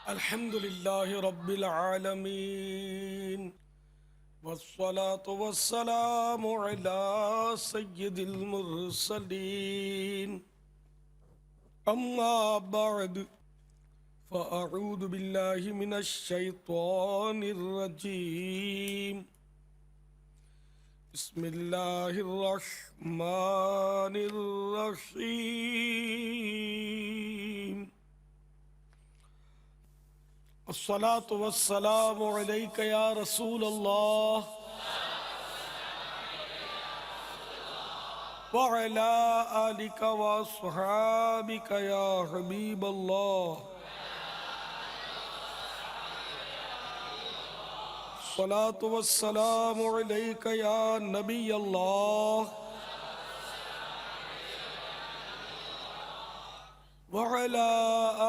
الحمد لله رب العالمين والصلاة والسلام على سيد المرسلين أما بعد فأعوذ بالله من الشيطان الرجيم بسم الله الرحمن الرحيم الصلاة والسلام عليك يا رسول الله وعلى آلك وأصحابك يا حبيب الله الصلاة والسلام عليك يا نبي الله وعلى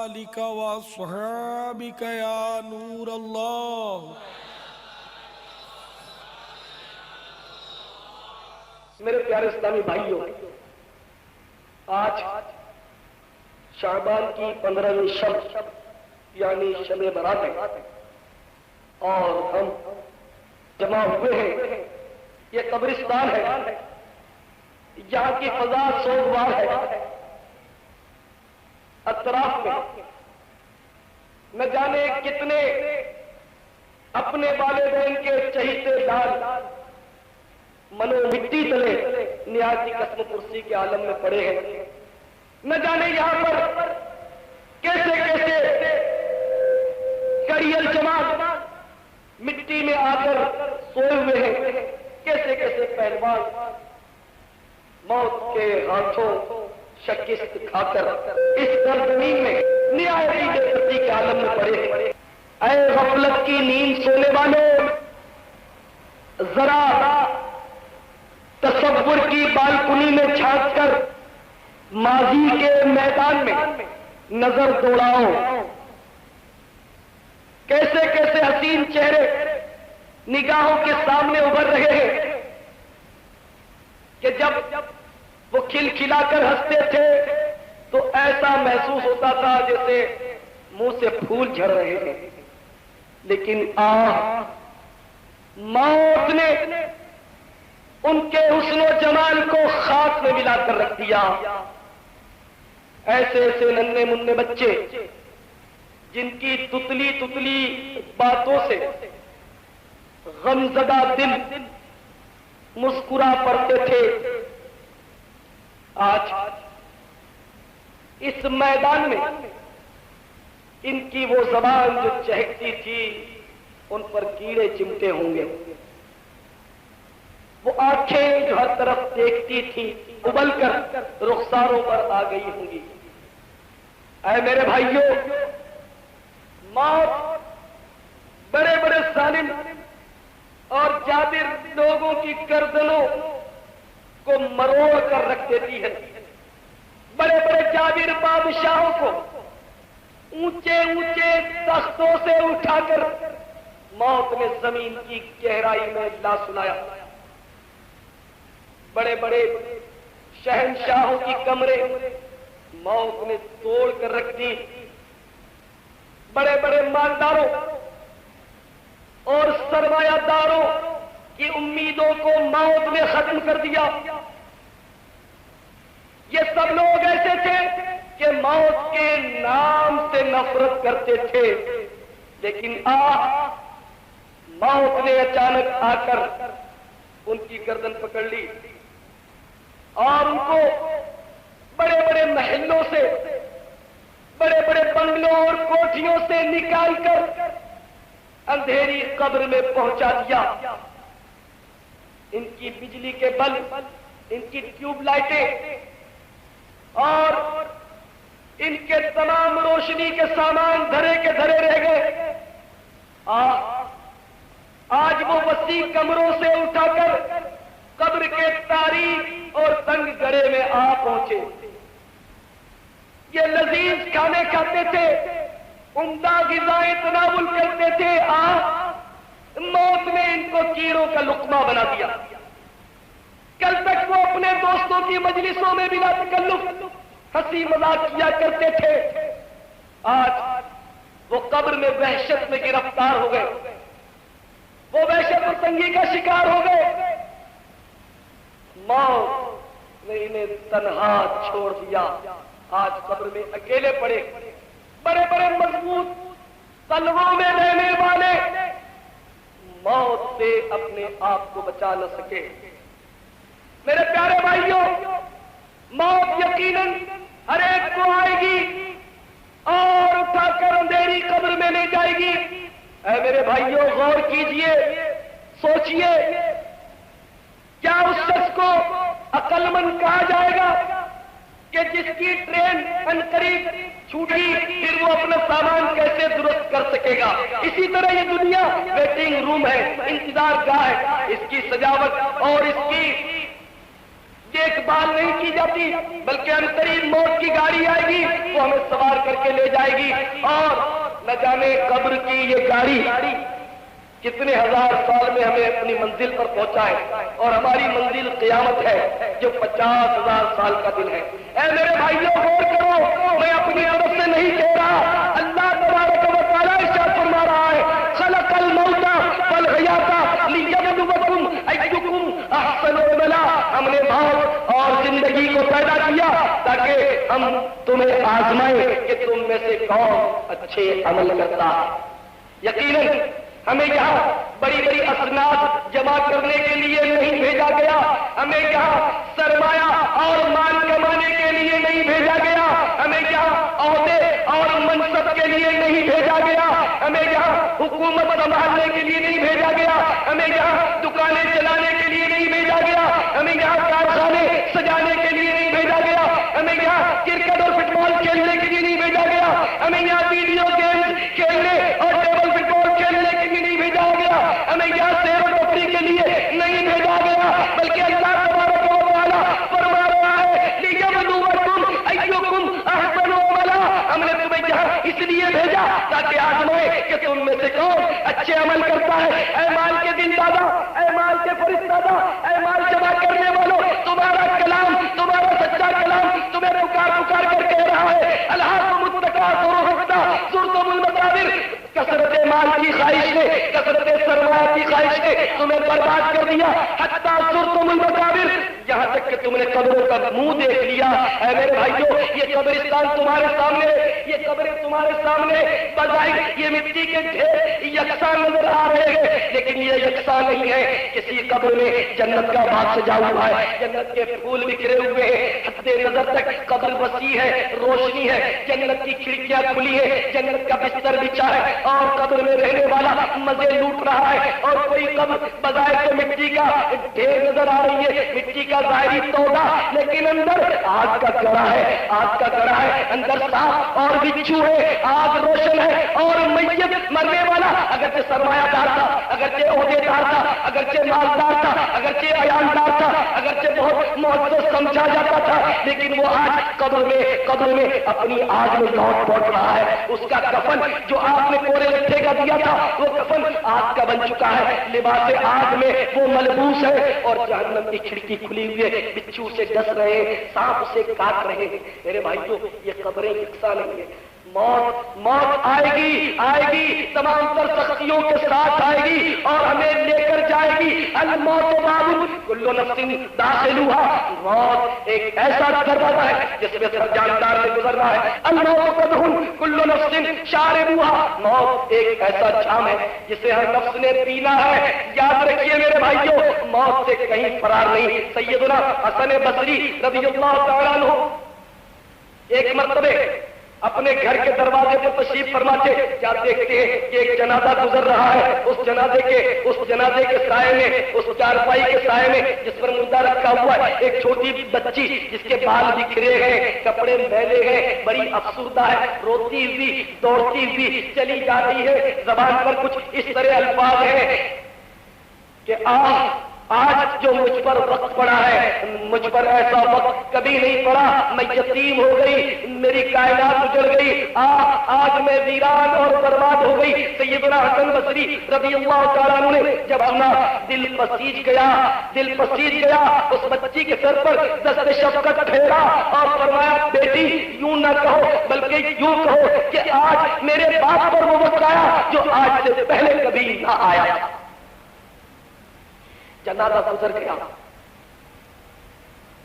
آلك وأصحابك يا نور الله. میرے پیارے اسلامی بھائیوں، آج شعبان کی 15ویں شب یعنی شب برات ہے اور ہم جمع ہوئے ہیں. یہ قبرستان ہے، یہاں کی فضا سوگوار ہے. اطراف میں نہ جانے کتنے اپنے والدین کے چہیتے لال منو مٹی تلے نیاز کی قسم کرسی کے عالم میں پڑے ہیں. نہ جانے یہاں پر کیسے کیسے کریل جماعت مٹی میں آ کر سوئے ہوئے ہیں. کیسے کیسے پہلوان موت کے ہاتھوں شکست کھا کر اس سرزمین میں نہایت بے عزتی کے عالم میں پڑے ہیں. اے غفلت کی نیند سونے والوں، ذرا تصور کی بالکنی میں جھانک کر ماضی کے میدان میں نظر دوڑاؤ. کیسے کیسے حسین چہرے نگاہوں کے سامنے ابھر رہے ہیں کہ جب وہ کھل کھلا کر ہنستے تھے تو ایسا محسوس ہوتا تھا جیسے منہ سے پھول جھڑ رہے ہیں. لیکن موت نے ان کے حسن و جمال کو خاک میں ملا کر رکھ دیا. ایسے ایسے ننھے منھے بچے جن کی تتلی تتلی باتوں سے غمزدہ دل مسکرا پڑتے تھے، آج اس میدان میں ان کی وہ زبان جو چہکتی تھی ان پر کیڑے چمٹے ہوں گے. وہ آنکھیں جو ہر طرف دیکھتی تھی ابل کر رخساروں پر آ گئی ہوں گی. اے میرے بھائیوں، موت بڑے بڑے ظالم اور جابر لوگوں کی گردنوں کو مروڑ کر رکھ دیتی ہے. بڑے بڑے جابر بادشاہوں کو اونچے اونچے تختوں سے اٹھا کر موت نے زمین کی گہرائی میں لا سنایا. بڑے بڑے شہنشاہوں کی کمرے موت نے توڑ کر رکھ دی. بڑے بڑے مالداروں اور سرمایہ داروں کی امیدوں کو موت نے ختم کر دیا. یہ سب لوگ ایسے تھے کہ موت کے نام سے نفرت کرتے تھے، لیکن موت نے اچانک آ کر ان کی گردن پکڑ لی اور ان کو بڑے بڑے محلوں سے، بڑے بڑے بنگلوں اور کوٹھیوں سے نکال کر اندھیری قبر میں پہنچا دیا. ان کی بجلی کے بلب، ان کی ٹیوب لائٹیں اور ان کے تمام روشنی کے سامان دھرے کے دھرے رہ گئے. آج وہ وسیع کمروں سے اٹھا کر قبر کے تاریک اور تنگ گڑھے میں آ پہنچے. یہ لذیذ کھانے کھاتے تھے، عمدہ غذائیں تناول کرتے تھے، موت نے ان کو کیڑوں کا لقمہ بنا دیا. کل تک وہ اپنے دوستوں کی مجلسوں میں بلا تکلف ہنسی مذاق کیا کرتے تھے، آج وہ قبر میں وحشت میں گرفتار ہو گئے، وہ وحشت و تنگی کا شکار ہو گئے، موت نے انہیں تنہا چھوڑ دیا، آج قبر میں اکیلے پڑے، بڑے بڑے مضبوط تلووں میں رہنے والے موت سے اپنے آپ کو بچا نہ سکے۔ میرے پیارے بھائیوں، موت یقیناً ہر ایک کو آئے گی اور اٹھا کر اندھیری قبر میں لے جائے گی۔ اے میرے بھائیوں، غور کیجئے، سوچئے، کیا اس شخص کو عقل مند کہا جائے گا کہ جس کی ٹرین عنقریب چھوٹی، پھر وہ اپنا سامان کیسے درست کر سکے گا؟ اسی طرح یہ دنیا ویٹنگ روم ہے، انتظار گاہ ہے، اس کی سجاوٹ اور اس کی دیکھ بھال نہیں کی جاتی، بلکہ عنقریب موت کی گاڑی آئے گی، وہ ہمیں سوار کر کے لے جائے گی، اور نہ جانے قبر کی یہ گاڑی کتنے ہزار سال میں ہمیں اپنی منزل پر پہنچائے، اور ہماری منزل قیامت ہے جو 50,000 سال کا دن ہے۔ اے میرے بھائیوں، غور کرو، میں اپنی طرف سے نہیں کہہ رہا، اللہ تبارک و تعالیٰ ارشاد فرما رہا ہے، خلق الموت والحیات لیبلوکم ایکم احسن عملا۔ ہم نے موت اور زندگی کو پیدا کیا تاکہ ہم تمہیں آزمائیں کہ تم میں سے کون اچھے عمل کرتا ہے۔ یقیناً ہمیں یہاں بڑی بڑی اسناد جمع کرنے کے لیے نہیں بھیجا گیا، ہمیں یہاں سرمایہ اور مال کمانے کے لیے نہیں بھیجا گیا، ہمیں یہاں عہدے اور منصب کے لیے نہیں بھیجا گیا، ہمیں یہاں حکومت سنبھالنے کے لیے نہیں بھیجا گیا، ہمیں یہاں دکانیں چلانے کے لیے نہیں بھیجا گیا، ہمیں یہاں کارخانے سجانے کے لیے نہیں بھیجا گیا، ہمیں یہاں کرکٹ اور فٹ بال کھیلنے کے لیے نہیں بھیجا گیا، ہمیں یہاں ویڈیو گیم کھیلنے اور ٹیبل فٹ بال کھیلنے کے لیے نہیں بھیجا گیا، ہمیں یہاں سیر و تفریح کے لیے نہیں بھیجا گیا، بلکہ اللہ تبارک و تعالیٰ فرما رہا ہے لیبلوکم ایکم احسن عملا۔ ہم نے تمہیں یہاں اس لیے بھیجا تاکہ آزمائے کہ تم میں سے کون اچھے عمل کرتا ہے۔ اے مال کے دن دادا، اے مال کے فرشتہ، اے مال جمع کرنے والوں، تمہارا کلام، تمہارا سچا کلام تمہیں پکار پکار کر کہہ رہا ہے، الہاکم التکاثر حتی زرتم المقابر۔ کثرت مال کی خواہش نے، کثرت سرمایہ کی خواہش نے تمہیں برباد کر دیا، حتی زرتم المقابر، یہاں تک کہ تم نے قبروں کا منہ دیکھ لیا۔ اے میرے بھائیوں، یہ قبرستان تمہارے سامنے، یہ قبریں تمہارے سامنے، بظاہر یہ مٹی کے ڈھیر یکساں نظر آ رہے ہیں، لیکن یہ یکساں نہیں ہے۔ کسی قبر میں جنت کا باغ سجا ہوا ہے، جنت کے پھول بکھرے ہوئے ہیں، حد نظر تک قبر وسیع ہے، روشنی ہے، جنت کی کھڑکیاں کھلی ہیں، جنت کا بستر بچھا ہے، اور قبر میں رہنے والا مزے لوٹ رہا ہے، اور کوئی قبر بظاہر تو مٹی کا ڈھیر نظر آ رہی ہے، مٹی کا ظاہری توڑا، لیکن اندر آگ کا گڑھا ہے، آگ کا گڑھا ہے، اندر سانپ اور بچھو ہے، آگ روشن ہے، اور میت مرنے والا اگرچہ سرمایہ دار تھا، اگرچہ عہدے دار تھا، اگرچہ مالدار تھا، اگرچہ عیاندار تھا، اگرچہ بہت معزز سمجھا جاتا تھا، لیکن وہ آج قبر میں اپنی آگ میں لوٹ پوٹ رہا ہے۔ اس کا کفن جو آپ نے پورے لٹھے کا دیا تھا، وہ کفن آگ کا بن چکا ہے، لباس آگ میں وہ ملبوس ہے، اور جہنم کی کھڑکی کھلی ہوئی ہے، بچھو سے ڈس رہے ہیں، سانپ سے کاٹ رہے ہیں۔ میرے بھائیوں، یہ قبریں یکساں نہیں ہیں۔ موت آئے گی تمام تر سختیوں کے ساتھ آئے گی اور ہمیں لے کر جائے گی۔ الموت باب کل نفس داخلھا، موت ایک ایسا دروازہ ہے جس میں سب جاندار سے گزرنا ہے۔ الموت قدح کل نفس شاربھا، موت ایک ایسا جام ہے جسے ہر نفس نے پینا ہے۔ یاد رکھیے میرے بھائیوں، موت سے کہیں فرار نہیں۔ سیدنا حسن بصری رضی اللہ تعالیٰ عنہ ایک مرتبہ اپنے گھر کے دروازے پر تشریف فرماتے، کیا دیکھتے ہیں کہ ایک جنازہ گزر رہا ہے، اس جنازے کے سائے میں، اس چارپائی کے سائے میں جس پر مردہ رکھا ہوا ہے، ایک چھوٹی بچی جس کے بال بکھرے ہیں، کپڑے میلے ہیں، بڑی افسردہ ہے، روتی ہوئی دوڑتی ہوئی چلی جا رہی ہے۔ زبان پر کچھ اس طرح الفاظ ہیں کہ آج جو مجھ پر وقت پڑا ہے، مجھ پر ایسا وقت کبھی نہیں پڑا، میں یتیم ہو گئی، میری کائنات اجڑ گئی، آج میں ویران اور برباد ہو گئی، گئی. سیدنا حسن بصری رضی اللہ تعالیٰ عنہ نے جب سنا دل پسیج گیا. اس بچی کے سر پر دست شفقت پھیرا اور فرمایا بیٹی یوں نہ کہو بلکہ یوں کہو کہ آج میرے باپ پر وہ وقت آیا جو آج سے پہلے کبھی نہ آیا. جنازہ گزر گیا.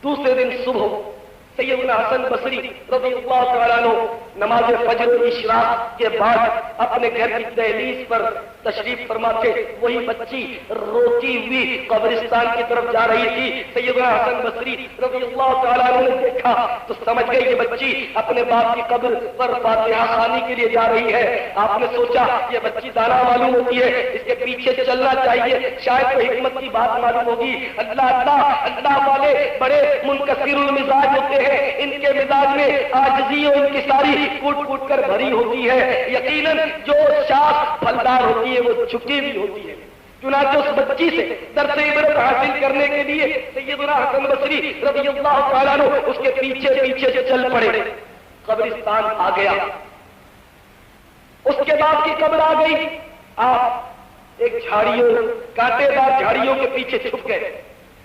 دوسرے دن صبح سیدنا حسن بصری رضی اللہ تعالیٰ عنہ نماز فجر و اشراق کے بعد اپنے گھر کی دہلیز پر تشریف فرما کے وہی بچی روتی ہوئی قبرستان کی طرف جا رہی تھی. سیدنا حسن بصری رضی اللہ تعالیٰ عنہ نے دیکھا تو سمجھ گئی یہ بچی اپنے باپ کی قبر پر فاتحہ خوانی کے لیے جا رہی ہے. آپ نے سوچا یہ بچی دانا معلوم ہوتی ہے, اس کے پیچھے چلنا چاہیے, شاید کوئی حکمت کی بات معلوم ہوگی. اللہ والے بڑے منکسر المزاج ہوتے ہیں, ان کے مزاج میں عاجزی اور انکساری کوٹ کر بھری ہوتی ہے. یقیناً جو شاخ پھلدار ہوتی ہے وہ جھکی بھی ہوتی ہے. چنانچہ اس بچی سے درس عبرت حاصل کرنے کے لیے سیدنا حسن بصری رضی اللہ تعالیٰ عنہ اس کے پیچھے چل پڑے. قبرستان آ گیا, اس کے بعد کی قبر آ گئی. آپ ایک کانٹے دار جھاڑیوں کے پیچھے چھپ گئے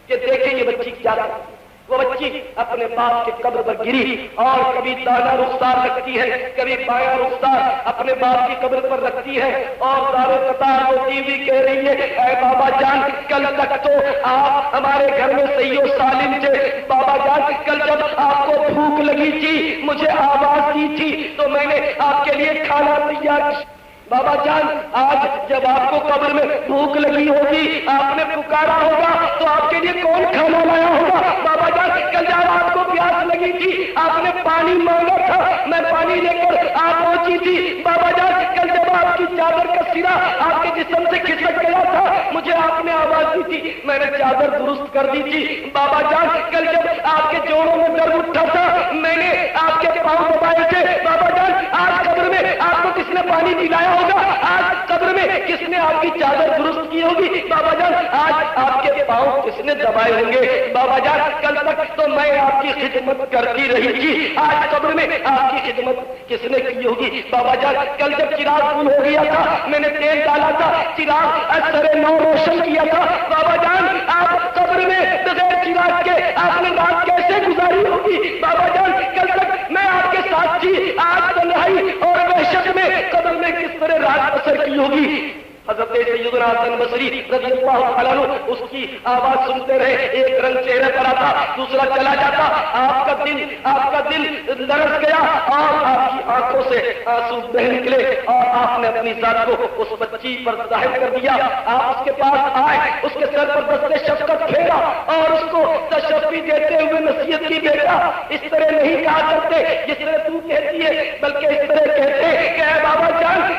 کہ دیکھیں یہ بچی کیا کرتی ہے. وہ بچی اپنے باپ کے قبر پر گری اور کبھی دانا رخسار رکھتی ہے, کبھی بایاں رخسار اپنے باپ کی قبر پر رکھتی ہے اور دارو قطار ہوتی ہوئی کہہ رہی ہے اے بابا جان کل تک تو آپ ہمارے گھر میں صحیح و سالم تھے. بابا جان کل جب آپ کو بھوک لگی تھی مجھے آواز دی تھی تو میں نے آپ کے لیے کھانا تیار کیا. بابا جان آج جب آپ کو قبر میں بھوک لگی ہوگی آپ نے پکارا ہوگا تو آپ کے لیے کون کھانا لایا ہوگا. بابا جان کل جب آپ کو پیاس لگی تھی آپ نے پانی مانگا تھا, میں پانی لے کر آپ پہنچی تھی. بابا جان کل جب آپ کی چادر کا سرا آپ کے جسم سے کھسک گیا تھا مجھے آپ نے آواز دی تھی, میں نے چادر درست کر دی تھی. بابا جان کل جب آپ کے جوڑوں میں درد اٹھا تھا میں نے آپ کے پاؤں دبائے تھے. بابا جان آج قبر میں آپ کو کس نے پانی پلایا ہوگا, آج قبر میں کس نے آپ کی چادر درست کی ہوگی. بابا جان آج آپ کے پاؤں کس نے دبائے ہوں گے. بابا جان کل تک تو میں آپ کی خدمت کرتی رہی تھی, آج قبر میں آپ کی خدمت کس نے کی ہوگی. بابا جان کل جب چراغ گل ہو گیا تھا میں نے تیل ڈالا تھا, چراغ اثر نو روشن کیا تھا. بابا جان آپ قبر میں بغیر چراغ کے آپ نے رات کیسے گزاری ہوگی. بابا جان کل تک میں آپ کے ساتھ تھی, آج تنہائی اور وحشت میں قبر میں کس طرح رات بسر کی ہوگی. حضرت سیدنا حسن بصری رضی اللہ عنہ اس کی آواز سنتے رہے. ایک رنگ چہرے پر آتا دوسرا چلا جاتا. آپ کا دل لرز گیا اور آپ کی آنکھوں سے آنسو بہ نکلے اور آپ نے اپنی ذات کو اس بچی پر ظاہر کر دیا. آپ اس کے پاس آئے, اس کے سر پر دست شفقت پھیرا اور اس کو تشفی دیتے ہوئے نصیحت کی بیٹا اس طرح نہیں کہا کرتے جس طرح تو کہتی ہے بلکہ اس طرح کہتے کہ اے بابا جان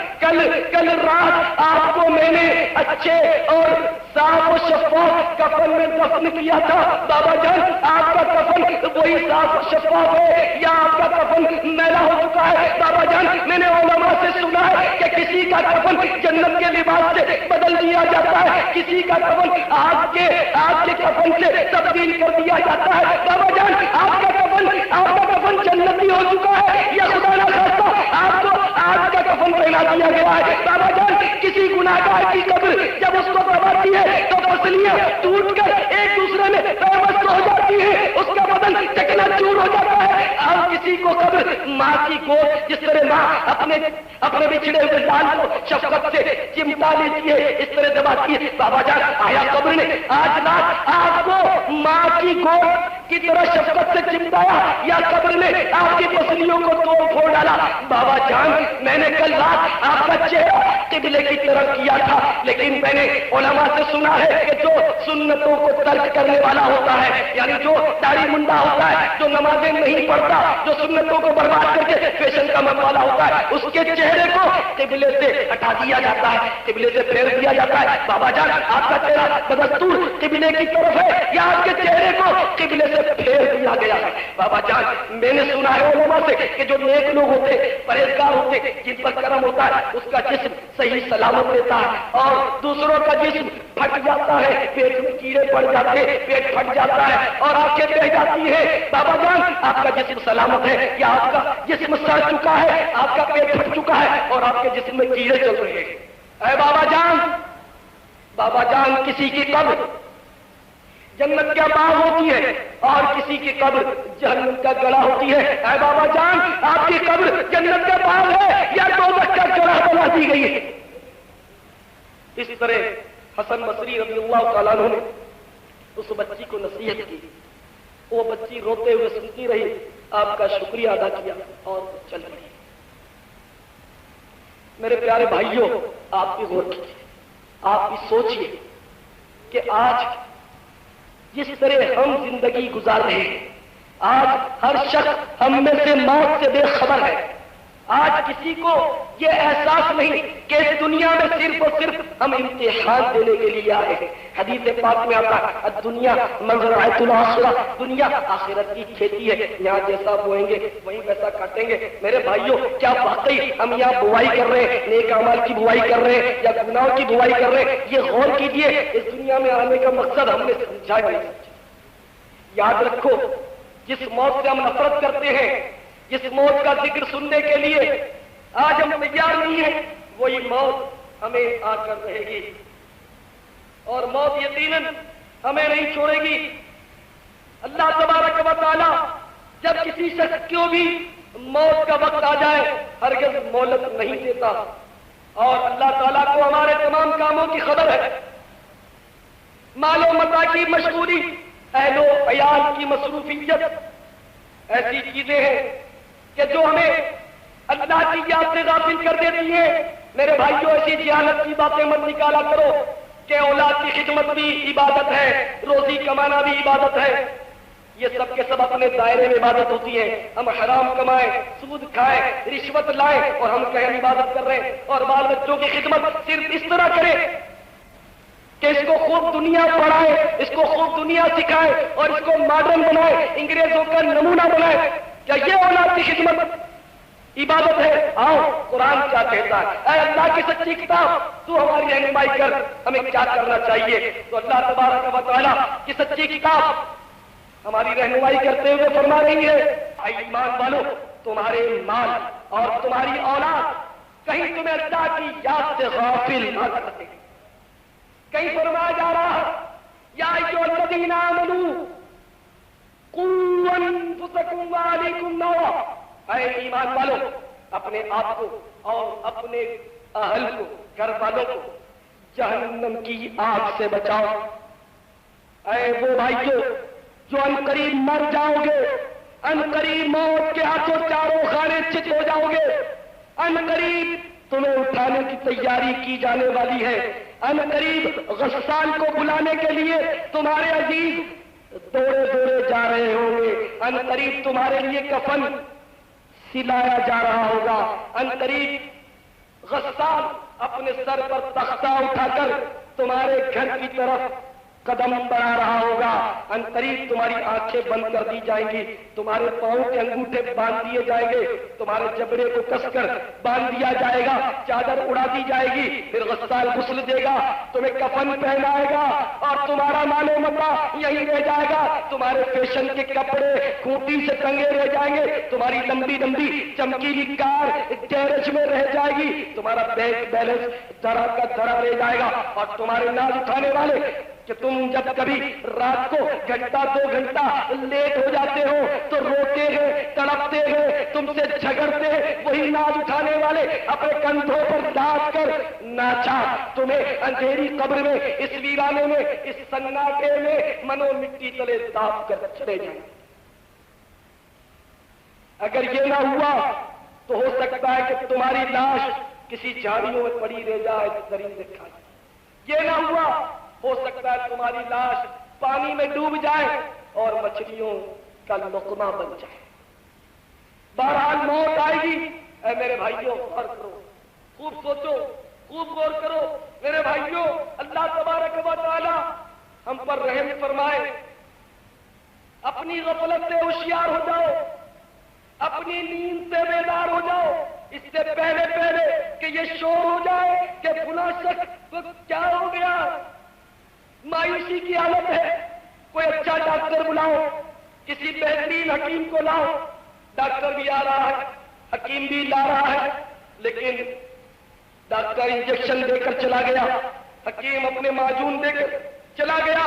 کل رات آپ کو میں نے اچھے اور صاف و شفاف کفن میں دفن کیا تھا. بابا جان آپ کا کفن وہی صاف و شفاف ہے یا آپ کا کفن میلا ہو چکا ہے. بابا جان میں نے علماء سے سنا ہے کہ کسی کا کفن جنت کے لباس سے بدل دیا جاتا ہے, کسی کا کفن آگ کے کفن سے تبدیل کر دیا جاتا ہے. بابا جان آپ کا کفن جنتی ہو چکا ہے یا خدا نہ خاصہ آپ کو آگ کا کفن پہنا دیا گیا ہے. بابا جان کسی گناہگار کی قبر جب اس کو دباتی ہے تو پسلیاں ٹوٹ کر ایک دوسرے میں پیوست ہو جاتی ہے, اس کا بدن چکنا چور ہو جاتا ہے. اور کسی کو قبر ماں کی گود جس طرح ماں اپنے بچھڑے ہوئے لال کو شفقت سے چمٹا لیتی ہے اس طرح دباتی ہے. بابا جان آیا قبر نے آج رات آپ کو ماں کی گود کی طرح شفقت سے چمٹایا یا قبر نے آپ کی پسلیوں کو توڑ پھوڑ ڈالا. بابا جان میں نے کل رات آپ کا چہرہ قبلے کی طرف کیا تھا, لیکن میں نے علماء سے سنا ہے کہ جو سنتوں کو ترک کرنے والا ہوتا ہے یعنی جو داڑھی منڈا ہوتا ہے, جو نمازیں نہیں پڑھتا, جو سنتوں کو برباد کر کے فیشن کا من والا ہوتا ہے, اس کے چہرے کو قبلے سے ہٹا دیا جاتا ہے, قبلے سے پھیر دیا جاتا ہے. بابا جان آپ کا چہرہ بدستور قبلے کی طرف ہے یا آپ کے چہرے کو قبلے سے پھیر دیا گیا ہے. بابا جان میں نے سنا ہے علماء سے کہ جو نیک لوگ ہوتے, پرہیزگار ہوتے, جن پر کرم ہوتا ہے اس کا جسم صحیح سلامت رہتا ہے، اور دوسروں کا جسم پھٹ جاتا ہے، پیٹ میں کیڑے پڑ جاتے ہیں، پیٹ پھٹ جاتا ہے اور آنکھیں بہ جاتی ہے۔ بابا جان آپ کا جسم سلامت ہے یا آپ کا جسم سڑ چکا ہے، آپ کا پیٹ پھٹ چکا ہے اور آپ کے جسم میں کیڑے چل رہے ہیں؟ اے بابا جان کسی کی قبر جنت کا باغ ہوتی ہے اور کسی کی قبر جہنم کا گڑھا ہوتی ہے۔ اے بابا جان آپ کی قبر جنت کا باغ ہے یا دوزخ کا گڑھا بنا دی گئی ہے؟ اس طرح حسن بصری رضی اللہ تعالیٰ عنہ نے اس بچی کو نصیحت کی، وہ بچی روتے ہوئے سنتی رہی، آپ کا شکریہ ادا کیا اور چل پڑی۔ میرے پیارے بھائیوں، آپ بھی غور کیجیے، آپ بھی سوچیے کہ آج جس طرح ہم زندگی گزار رہے ہیں، آج ہر شخص ہم میں سے موت سے بے خبر ہے۔ آج کسی کو یہ احساس نہیں کہ اس دنیا میں صرف اور صرف ہم امتحان دینے کے لیے آئے ہیں۔ حدیث پاک میں آتا ہے دنیا مزرعۃ الآخرہ، دنیا آخرت کی کھیتی ہے، یہاں جیسا بوئیں گے وہیں ویسا کاٹیں گے۔ میرے بھائیوں، کیا واقعی ہم یہاں بوائی کر رہے ہیں، نیک اعمال کی بوائی کر رہے ہیں یا گناہوں کی بوائی کر رہے ہیں؟ یہ غور کیجیے، اس دنیا میں آنے کا مقصد ہم نے سمجھایا نہیں۔ یاد رکھو، جس موت سے ہم نفرت کرتے ہیں، جس موت کا ذکر سننے کے لیے آج ہم تیار نہیں ہیں، وہی موت ہمیں آ کر رہے گی اور موت یقیناً ہمیں نہیں چھوڑے گی۔ اللہ تبارک و تعالی جب کسی شخص کو بھی موت کا وقت آ جائے ہرگز مہلت نہیں دیتا، اور اللہ تعالیٰ کو ہمارے تمام کاموں کی خبر ہے۔ مال و متاع کی مشغولی، اہل و عیال کی مصروفیت، ایسی چیزیں ہیں کہ جو ہمیں اللہ کی یاد سے غافل کر دیتی ہیں۔ میرے بھائیوں، ایسی جہالت کی باتیں مت نکالا کرو کہ اولاد کی خدمت بھی عبادت ہے، روزی کمانا بھی عبادت ہے۔ یہ سب کے سب اپنے دائرے میں عبادت ہوتی ہے۔ ہم حرام کمائیں، سود کھائیں، رشوت لائیں اور ہم کہیں عبادت کر رہے ہیں، اور بال بچوں کی خدمت صرف اس طرح کریں کہ اس کو خوب دنیا پڑھائے، اس کو خوب دنیا سکھائے اور اس کو ماڈرن بنائے، انگریزوں کا نمونہ بنائے۔ کیا یہ اولاد کی خدمت عبادت ہے؟ آؤ قرآن کیا کہتا ہے، اے اللہ کی سچی کتاب تو ہماری رہنمائی کر، ہمیں کیا کرنا چاہیے؟ تو اللہ تبارک و تعالیٰ کی سچی کتاب ہماری رہنمائی کرتے ہوئے فرما رہی ہے، اے ایمان والو، تمہارے مال اور تمہاری اولاد کہیں تمہیں اللہ کی یاد سے غافل نہ کر سکے۔ کہیں فرمایا جا رہا ہے، یا ایھا الذین آمنوا قوا انفسکم وعلیکم نارا، اے ایمان والو، اپنے آپ کو اور اپنے اہل کو، گھر والوں کو جہنم کی آگ سے بچاؤ۔ اے وہ بھائیو جو عنقریب مر جاؤ گے، عنقریب موت کے ہاتھوں چاروں خانے چت ہو جاؤ گے، عنقریب تمہیں اٹھانے کی تیاری کی جانے والی ہے، عنقریب غسان کو بلانے کے لیے تمہارے عزیز دوڑے دوڑے جا رہے ہوں گے، عنقریب تمہارے لیے کفن سلایا جا رہا ہوگا، عنقریب غسان اپنے سر پر تختہ اٹھا کر تمہارے گھر کی طرف قدم بڑھا رہا ہوگا، عنقریب تمہاری آنکھیں بند کر دی جائیں گی، تمہارے پاؤں کے انگوٹھے باندھ دیے جائیں گے، تمہارے جبڑے کو کس کر باندھ دیا جائے گا، چادر اڑا دی جائے گی، پھر غسال غسل دے گا، تمہیں کفن پہنائے گا اور تمہارا مال و متاع یہی رہ جائے گا، تمہارے فیشن کے کپڑے کھوٹی سے ٹنگے رہ جائیں گے، تمہاری لمبی لمبی چمکیلی کار گیرج میں رہ جائے گی، تمہارا بینک بیلنس دھڑا کا دھڑا رہ جائے گا، اور تمہارے ناز اٹھانے والے کہ تم جب کبھی رات کو گھنٹہ 2 گھنٹہ لیٹ ہو جاتے ہو تو روتے ہیں، تڑپتے ہیں، تم سے جھگڑتے ہیں، وہی ناز اٹھانے والے اپنے کندھوں پر ڈال کر ناچا تمہیں اندھیری قبر میں، اس ویرانے میں، اس سناٹے میں منو مٹی تلے داب کر چلے جائیں۔ اگر یہ نہ ہوا تو ہو سکتا ہے کہ تمہاری لاش کسی جھاڑیوں میں پڑی رہ جائے، درندے کھا جائے۔ یہ نہ ہوا ہو سکتا ہے تمہاری لاش پانی میں ڈوب جائے اور مچھلیوں کا لقمہ بن جائے۔ بہرحال موت آئے گی۔ اے میرے بھائیوں، غور کرو، خوب سوچو، خوب غور کرو میرے بھائیوں، اللہ تبارک و تعالی ہم پر رحم فرمائے۔ اپنی غفلت سے ہوشیار ہو جاؤ، اپنی نیند سے بیدار ہو جاؤ، اس سے پہلے کہ یہ شور ہو جائے کہ فلاں شخص کو کیا ہو گیا، مایوسی کی حالت ہے، کوئی اچھا ڈاکٹر بلاؤ، کسی بہترین حکیم کو لاؤ، ڈاکٹر بھی آ رہا ہے، حکیم بھی لا رہا ہے، لیکن ڈاکٹر انجیکشن دے کر چلا گیا، حکیم اپنے معجون دے کر چلا گیا،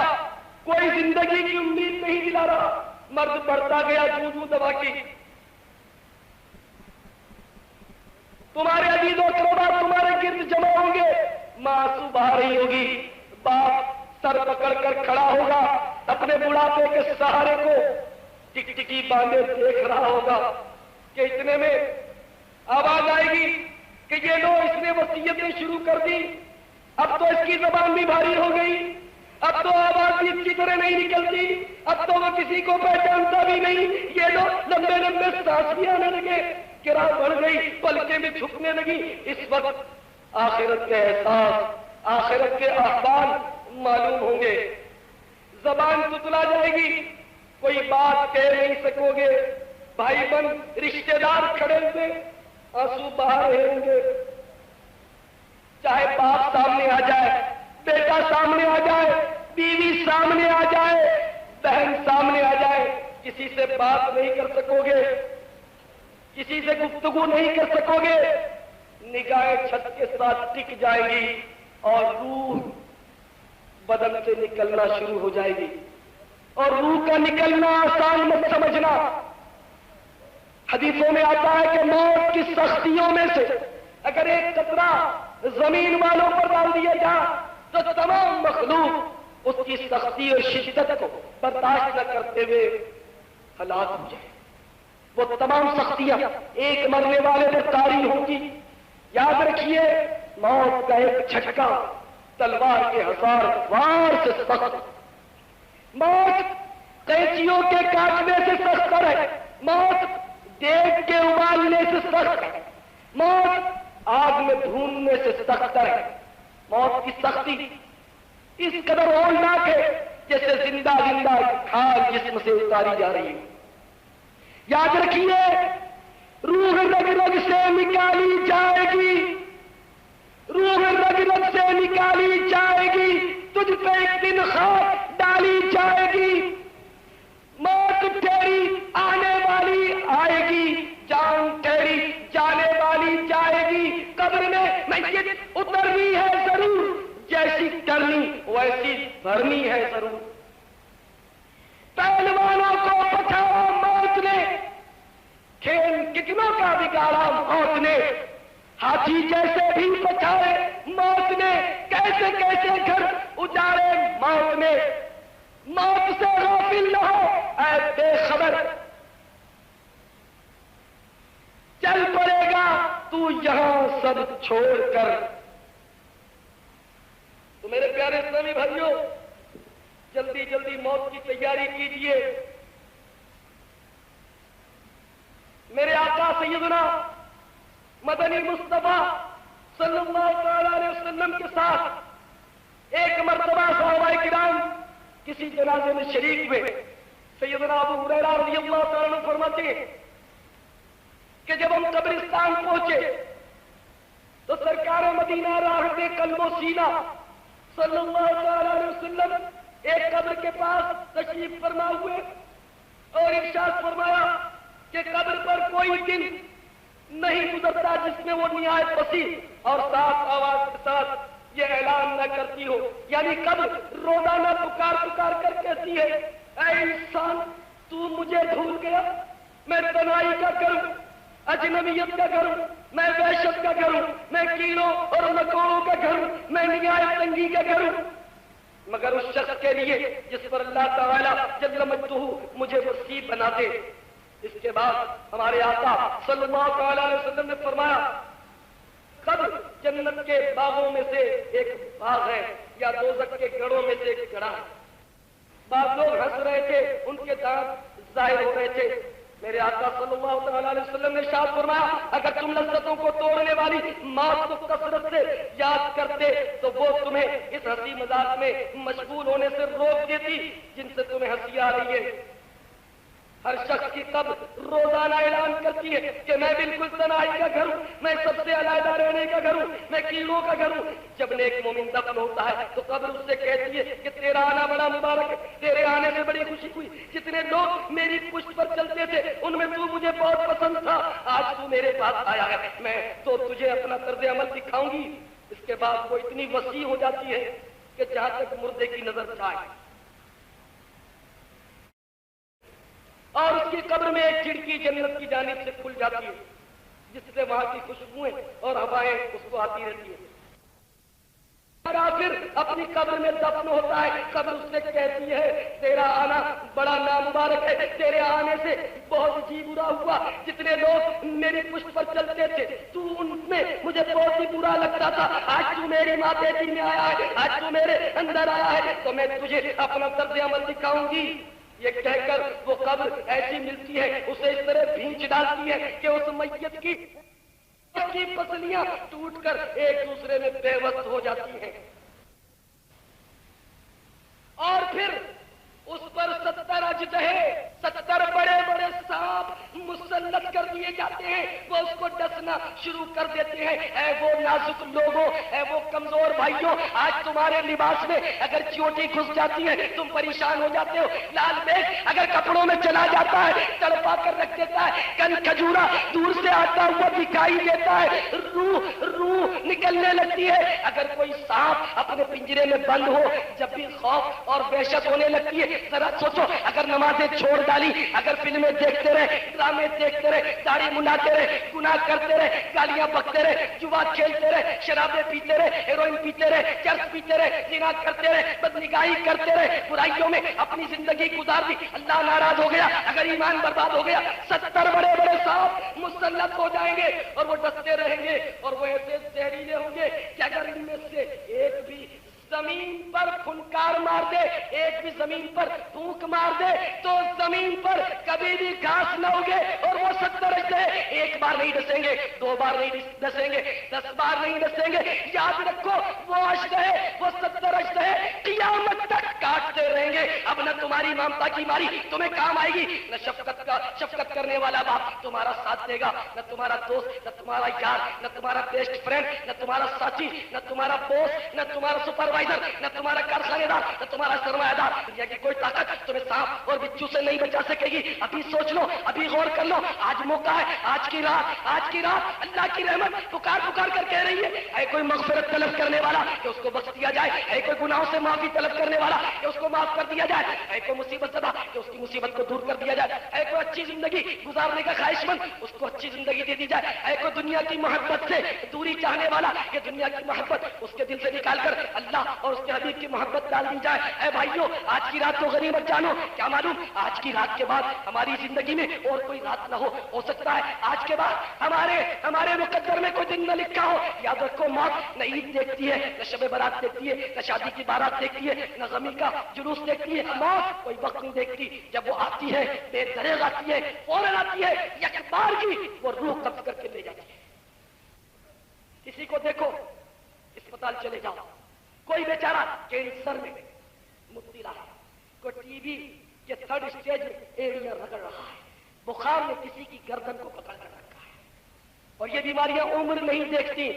کوئی زندگی کی امید نہیں دلا رہا، مرد بڑھتا گیا جوں دوا کی۔ تمہارے عزیز و اقربا تمہارے گرد جمع ہوں گے، ماں آنسو بہا رہی ہوگی، باپ سر پکڑ کر کھڑا ہوگا، اپنے بڑھاپے کے سہارے کو ٹکٹکی باندھے دیکھ رہا ہوگا کہ اتنے میں آواز آئے گی کہ یہ لو اس نے وصیتیں شروع کر دی، اب تو اس کی زبان بھی بھاری ہو گئی، اب تو آواز بھی اس کی طرح نہیں نکلتی، اب تو وہ کسی کو پہچانتا بھی نہیں، یہ لو لمبے لمبے سانس بھی آنے لگے، گرا بڑھ گئی، پلکیں بھی جھکنے لگی۔ اس وقت آخرت کے احساس، آخرت کے احوال معلوم ہوں گے، زبان تتلا جائے گی، کوئی بات کہہ نہیں سکو گے، بھائی بند رشتے دار کھڑے ہوئے آنسو بہا رہے ہوں گے، چاہے باپ سامنے آ جائے، بیٹا سامنے آ جائے، بیوی سامنے آ جائے، بہن سامنے آ جائے، کسی سے بات نہیں کر سکو گے، کسی سے گفتگو نہیں کر سکو گے، نگاہیں چھت کے ساتھ ٹک جائے گی اور روح بدن سے نکلنا شروع ہو جائے گی، اور روح کا نکلنا آسان مت سمجھنا۔ حدیثوں میں آتا ہے کہ موت کی سختیوں میں سے اگر ایک قطرہ زمین والوں پر ڈال دیا جائے تو تمام مخلوق اس کی سختی اور شدت کو برداشت نہ کرتے ہوئے ہلاک ہو جائے۔ وہ تمام سختیاں ایک مرنے والے پر طاری ہوں گی۔ یاد رکھیے، موت کا ایک جھٹکا تلوار کے 1000 وار سے سخت، موت قینچیوں کے کاٹنے سے سختر ہے، موت دیگ کے ابالنے سے سخت ہے، موت آگ میں بھوننے سے سختر ہے۔ موت کی سختی اس قدر ہولناک ہے جیسے زندہ زندہ کھال جسم سے اتاری جا رہی ہے۔ یاد رکھیے، روح رگ رگ سے نکالی جائے گی، روح رگ رگ سے نکالی جائے گی، تجھ پہ ایک دن خاک ڈالی جائے گی، موت تیری آنے والی آئے گی، جان تیری جانے والی جائے گی، قبر میں میت اترنی ہے ضرور، جیسی کرنی ویسی بھرنی ہے ضرور۔ پہلوانوں کو پٹھایا موت نے، کھیل کتنوں کا بگاڑا موت نے، ہاتھی جیسے بھی پٹھائے موت نے، کیسے کیسے گھر اجاڑے موت نے۔ موت سے غافل نہ ہو اے بے خبر، چل پڑے گا تو یہاں سب چھوڑ کر۔ تو میرے پیارے اسلامی بھائیوں، جلدی جلدی موت کی تیاری کیجیے۔ میرے آقا سیدنا مدنی مصطفیٰ صلی اللہ علیہ وسلم کے ساتھ ایک مرتبہ صحابہ کرام کسی جنازے میں شریک ہوئے۔ سیدنا ابو ہریرہ رضی اللہ تعالیٰ عنہ فرماتے ہیں کہ جب ہم قبرستان پہنچے تو سرکار مدینہ راحت قلب و سینہ صلی اللہ علیہ وسلم ایک قبر کے پاس تشریف فرما ہوئے اور ارشاد فرمایا کہ قبر پر کوئی دن نہیں گزرتا جس میں وہ نہایت وسیع اور صاف آواز کے ساتھ یہ اعلان نہ کرتی ہو، یعنی قبر روزانہ پکار پکار کر کہتی ہے، اے انسان تو مجھے بھول گیا، میں تنہائی کا کروں، اجنبیت کا کروں، میں وحشت کا کروں، میں کیڑوں اور مکوڑوں کا کروں، میں نہایت تنگی کا کروں، مگر اس شخص کے لیے جس پر اللہ تعالیٰ جل مجدہ مجھے وسیع بنا دے۔ اس کے بعد ہمارے آقا صلی اللہ علیہ وسلم نے فرمایا، قبر جنت کے باغوں میں سے ایک باغ ہے یا دوزخ کے گڑھوں میں سے ایک گڑھا ہے۔ بعض لوگ ہنس رہے تھے، ان کے دانت ظاہر ہو رہے تھے۔ میرے آقا صلی اللہ علیہ وسلم نے ارشاد فرمایا، اگر تم لذتوں کو توڑنے والی موت کو کثرت سے یاد کرتے تو وہ تمہیں اس ہنسی مذاق میں مشغول ہونے سے روک دیتی جن سے تمہیں ہنسی آ رہی ہے۔ ہر شخص کی قبر روزانہ اعلان کرتی ہے کہ میں بالکل تنہائی کا گھر ہوں، میں سب سے علیحدہ رہنے کا گھر ہوں، میں کیڑوں کا گھر ہوں۔ جب نیک مومن دفن ہوتا ہے تو قبر اس سے کہتی ہے کہ تیرا آنا بڑا مبارک ہے، تیرے آنے سے بڑی خوشی ہوئی، جتنے لوگ میری پشت پر چلتے تھے ان میں تو مجھے بہت پسند تھا، آج تو میرے پاس آیا ہے، میں تو تجھے اپنا طرز عمل دکھاؤں گی۔ اس کے بعد وہ اتنی وسیع ہو جاتی ہے کہ جہاں تک مردے کی نظر جائے، اور اس کی قبر میں ایک کھڑکی جنت کی جانب سے کھل جاتی ہے جس سے وہاں کی خوشبوئیں اور ہوائیں اس کو آتی رہتی ہیں۔ اور آخر اپنی قبر میں دفن ہوتا ہے، قبر اس سے کہتی ہے تیرا آنا بڑا نامبارک ہے، تیرے آنے سے بہت جی برا ہوا، جتنے لوگ میری پشت پر چلتے تھے تو ان میں مجھے بہت ہی برا لگتا تھا، آج تو میری ماں بیٹی میں آیا ہے، آج تو میرے اندر آیا ہے تو میں تجھے اپنا طرز عمل دکھاؤں گی۔ یہ کہہ کر وہ قبر ایسی ملتی ہے، اسے اس طرح بھینچ ڈالتی ہے کہ اس میت کی پسلیاں ٹوٹ کر ایک دوسرے میں پیوست ہو جاتی ہیں، اور پھر اس پر 70 اژدہے، 70 بڑے بڑے سانپ مسلط کر دیے جاتے ہیں، وہ اس کو ڈسنا شروع کر دیتے ہیں۔ اے وہ نازک لوگوں، اے وہ کمزور بھائیوں، آج تمہارے لباس میں اگر چوٹی گھس جاتی ہے تم پریشان ہو جاتے ہو، لال بیگ اگر کپڑوں میں چلا جاتا ہے تڑپا کر رکھ دیتا ہے، کن کھجورا دور سے آتا ہوا دکھائی دیتا ہے، روح نکلنے لگتی ہے۔ اگر کوئی سانپ اپنے پنجرے میں بند ہو جب بھی خوف اور وحشت ہونے لگتی ہے، ذرا سوچو اگر نمازیں چھوڑ ڈالی، اگر فلمیں دیکھتے رہے، ڈرامے دیکھتے رہے، داڑھی منڈاتے رہے، گناہ کرتے رہے، گالیاں بکتے رہے، جوا کھیلتے رہے، شرابیں پیتے رہے، ہیروئن پیتے رہے، چرس پیتے رہے، زنا کرتے رہے، بدنگاہی کرتے رہے، برائیوں میں اپنی زندگی گزار دی، اللہ ناراض ہو گیا، اگر ایمان برباد ہو گیا، 70 بڑے بڑے سانپ مسلط ہو جائیں گے اور وہ ڈستے رہیں گے، اور وہ ایسے زہریلے ہوں گے کہ اگر ان میں سے ایک بھی زمین پر پھنکار مار دے، ایک بھی زمین پر پھونک مار دے تو زمین پر کبھی بھی گھاس نہ ہوگے، اور وہ 70 اژدہے ایک بار نہیں ڈسیں گے، 2 بار نہیں ڈسیں گے، 10 بار نہیں ڈسیں گے، یاد رکھو وہ اژدہے، وہ 70 اژدہے قیامت تک کاٹتے رہیں گے۔ اب نہ تمہاری ممتا کی ماری تمہیں کام آئے گی، نہ شفقت کرنے والا باپ تمہارا ساتھ دے گا، نہ تمہارا دوست، نہ تمہارا یار، نہ تمہارا بیسٹ فرینڈ، نہ تمہارا ساتھی، نہ تمہارا بوس، نہ تمہارا سپروائزر، نہ تمہارا کارخانے دار، نہ تمہارا سرمایہ دار، دنیا کی کوئی طاقت تمہیں سانپ اور بچھو سے نہیں بچا سکے گی۔ ابھی سوچ لو، ابھی غور کر لو، آج موقع ہے، آج کی رات اللہ کی رحمت پکار کر کہہ رہی ہے، اے کوئی مغفرت طلب کرنے والا کہ اس کو بخش دیا جائے، اے کوئی گناہوں سے معافی طلب کرنے والا کہ اس کو معاف کر دیا جائے، اے کوئی مصیبت زدہ کہ اس کی مصیبت کو دور کر دیا جائے، اے کوئی اچھی زندگی گزارنے کا خواہش مند اس کو اچھی زندگی دے دی جائے، اے کوئی دنیا کی محبت سے دوری چاہنے والا کہ دنیا کی محبت اس کے دل سے نکال کر اللہ اور اس کے حبیب کی محبت ڈال دی جائے۔ اے بھائیوں، آج کی رات کو غنیمت جانو، کیا معلوم آج کی رات کے بعد ہماری زندگی میں اور کوئی رات نہ ہو سکتا ہے آج کے بعد ہمارے مقدر میں کوئی دن نہ لکھا ہو۔ یاد رکھو، موت نہ عید دیکھتی ہے، نہ شب برات دیکھتی ہے، نہ شادی کی بارات دیکھتی ہے، نہ غمی کا جلوس دیکھتی ہے، موت کوئی وقت نہیں دیکھتی، جب وہ آتی ہے بے دریغ آتی ہے، فوراً آتی ہے، یک بار کی وہ روح قبض کر کے لے جاتی ہے۔ کسی کو دیکھو اسپتال چلے جاؤ، کوئی بیچارہ کینسر میں مبتلا ہے، کوئی ٹی بی کے 3rd اسٹیج میں ایڑیاں رگڑ رہا ہے، بخار نے کسی کی گردن کو پکڑ کر رکھا ہے، اور یہ بیماریاں عمر نہیں دیکھتی۔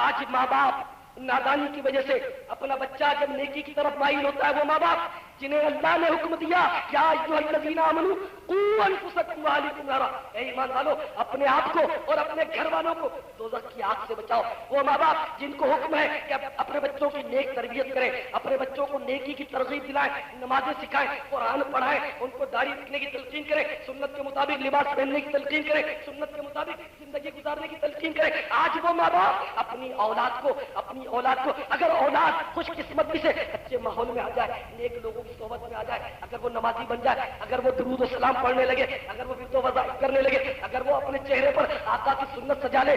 آج ماں باپ نادانی کی وجہ سے اپنا بچہ جب نیکی کی طرف مائل ہوتا ہے، وہ ماں باپ جنہیں اللہ نے حکم دیا یا ایھا الذین آمنوا قوا انفسکم واہلیکم نارا، اے ایمان والو اپنے آپ کو اور اپنے گھر والوں کو دوزخ کی آگ سے بچاؤ۔ وہ ماں باپ جن کو حکم ہے کہ اپنے بچوں کی نیک تربیت کریں، اپنے بچوں کو نیکی کی ترغیب دلائیں، نمازیں سکھائیں، قرآن پڑھائیں، ان کو داڑھی رکھنے کی تلقین کریں، سنت کے مطابق لباس پہننے کی تلقین کریں، سنت کے مطابق زندگی گزارنے کی تلقین کریں۔ آج وہ ماں باپ اپنی اولاد کو اگر اولاد خوش قسمتی سے اچھے ماحول میں آ جائے، نیک لوگوں کی صحبت میں آ جائے، اگر وہ نمازی بن جائے، اگر وہ درود و سلام پڑھنے لگے، اگر وہ ورد و وظائف کرنے لگے، اگر وہ اپنے چہرے پر آقا کی سنت سجا لے،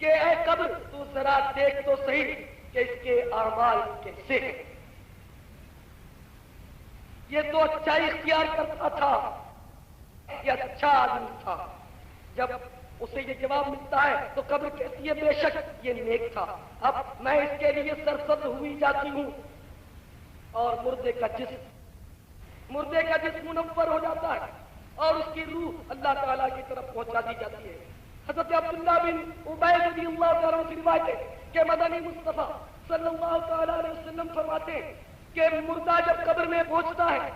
کہ اے قبر تو ذرا دیکھ تو صحیح کہ اس کے اعمال کیسے ہیں. یہ تو اچھائی اختیار کرتا تھا، یہ اچھا آدمی تھا. جب اسے یہ جواب ملتا ہے تو قبر کہتی ہے بے شک یہ نیک تھا. اب میں اس کے لیے سرسبز ہوئی جاتی ہوں اور مردے کا جسم منور ہو جاتا ہے اور اس کی روح اللہ تعالیٰ کی طرف پہنچا دی جاتی ہے. حضرت عبداللہ بن عبید رضی اللہ تعالیٰ سے روایت ہے کہ مدنی مصطفیٰ صلی اللہ تعالیٰ علیہ وسلم فرماتے ہیں کہ مردہ جب قبر میں پہنچتا ہے